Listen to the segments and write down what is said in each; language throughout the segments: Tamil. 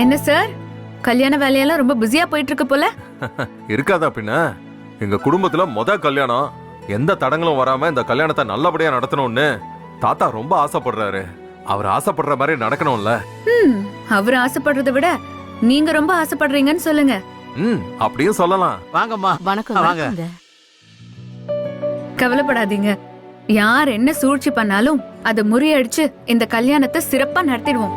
என்ன சார், கல்யாண வேலையெல்லாம் ரொம்ப பிஸியா போயிட்டு இருக்கு போல. இருக்காதா பின்ன. எங்க குடும்பத்துல கல்யாணம், எந்த தடங்களும் வராம இந்த கல்யாணத்தை நல்லபடியா நடத்தணும்னு தாத்தா ரொம்ப ஆசைப்படுறாரு. அவர் ஆசைப்படுற மாதிரி நடக்கணும்ல. அவர் ஆசைப்படுறதை விட நீங்க ரொம்ப ஆசைப்படுறீங்கன்னு சொல்லுங்க. அப்படியும் சொல்லலாம். வாங்கம்மா. வணக்கம். வாங்க. கவலைப்படாதீங்க, யார் என்ன சூழ்ச்சி பண்ணாலும் அதை முறியடிச்சு இந்த கல்யாணத்தை சிறப்பா நடத்திடுவோம்.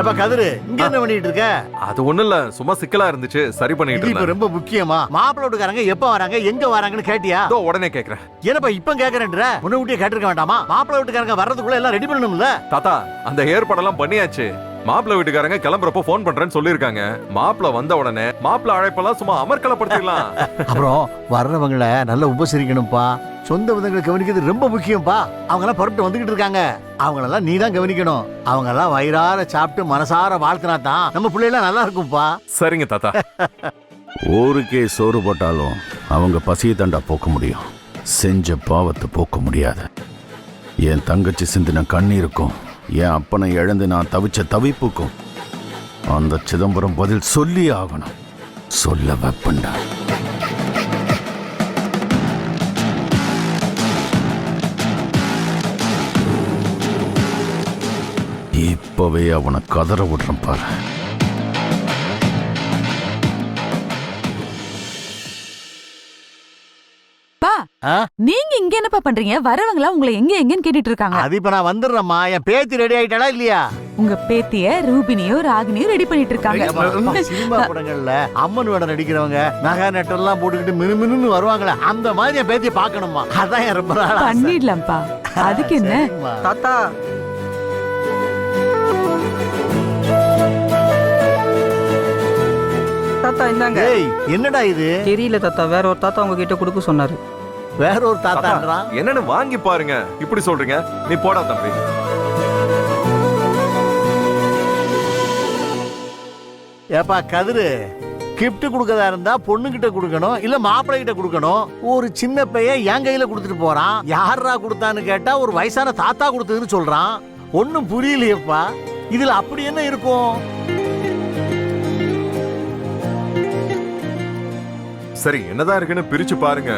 ஏப்பா கதிரு, இங்க என்ன பண்ணிட்டு இருக்க? அது ஒண்ணும் இல்ல, சும்மா சிக்கலா இருந்துச்சு, சரி பண்ணிட்டு இது இப்ப இருந்தேன். ரொம்ப முக்கியமா. மாப்பிள்ளை வீட்டுக்காரங்க எப்ப வராங்க, எங்க வராங்கன்னு கேட்டியா? இதோ உடனே கேக்குறேன். ஏனப்பா இப்ப கேக்குறேன்ற? முன்ன ஊட்டியே கேட்டிருக்க வேண்டாமா? மாப்பிள்ளை வீட்டுக்காரங்க வர்றதுக்குள்ள எல்லாம் ரெடி பண்ணணும்ல. தாத்தா, அந்த ஏற்பாடெல்லாம் பண்ணியாச்சு. மாப்பிள்ளை வீட்டுக்காரங்க கிளம்புறப்போ போன் பண்றேன்னு சொல்லிருக்காங்க. மாப்பிள்ளை வந்த உடனே மாப்பிள்ளை அழைப்பெல்லாம் சும்மா அமர்க்கலப்படுத்திடலாம். அப்புறம் வர்றவங்கள நல்லா உபசரிக்கணும்ப்பா. சொந்த விதங்களை கவனிக்கிறது ரொம்ப முக்கியம்ப்பா. அவங்க எல்லாம் புறப்பட்டு வந்துகிட்டு இருக்காங்க. அவங்களெல்லாம் நீ தான் கவனிக்கணும். அவங்க எல்லாம் வயிறார சாப்பிட்டு மனசார வாழ்த்தினா தான் நம்ம பிள்ளைலாம் நல்லா இருக்கும்பா. சரிங்க தாத்தா. ஊருக்கே சோறு போட்டாலும் அவங்க பசியை தண்டா போக்க முடியும், செஞ்ச பாவத்தை போக்க முடியாது. என் தங்கச்சி சிந்தின கண்ணீருக்கும் என் அப்பனை இழந்து நான் தவிச்ச தவிப்புக்கும் அந்த சிதம்பரம் பதில் சொல்லி ஆகணும். சொல்ல வைப்பண்டா. இப்பவே அவனை கதற விடுறேன் பாரு. நீங்க இங்க என்னப்பா பண்றீங்க? வரவங்களா உங்களை எங்க எங்கன்னு கேட்டுட்டு இருக்காங்க. அது இப்ப நான் வந்துடுறேம்மா. என் பேத்தி ரெடி ஆயிட்டாளா இல்லையா? உங்க பேத்திய ரூபினியோ ராகினியோ ரெடி பண்ணிட்டு இருக்காங்க. சினிமா படங்கள்ல அம்மன் வேடம் நடிக்கிறவங்க நகை நட்டெல்லாம் போட்டுக்கிட்டு மினுமினு வருவாங்களே, அந்த மாதிரி என் பேத்திய பாக்கணுமா. அதான் என் ரொம்ப நாள் ஆசை. பண்ணிடலாம்ப்பா, அதுக்கு என்ன. சரிம்மா. தாத்தா, தாத்தா இந்தாங்க. ஏய், என்னடா இது? தெரியல தாத்தா, வேற ஒரு தாத்தா உங்ககிட்ட கொடுக்க சொன்னாரு. வேற ஒரு தாத்தான்றான். என்னன்னு வாங்கி பாருங்க. இப்படி சொல்றீங்க, நீ போடா தம்பி. ஏப்பா கதிரு, கிஃப்ட் கொடுக்கறதா இருந்தா பொண்ணு கிட்ட கொடுக்கணும், இல்ல மாப்பிள்ளை கிட்ட கொடுக்கணும். ஒரு சின்ன பையன் என் கையில கொடுத்துட்டு போறான். யாரா கொடுத்தான்னு கேட்டா ஒரு வயசான தாத்தா கொடுத்ததுன்னு சொல்றான். ஒன்னும் புரியலையப்பா. இதுல அப்படி என்ன இருக்கும்? சரி, என்னதான் இருக்குன்னு பிரிச்சு பாருங்க.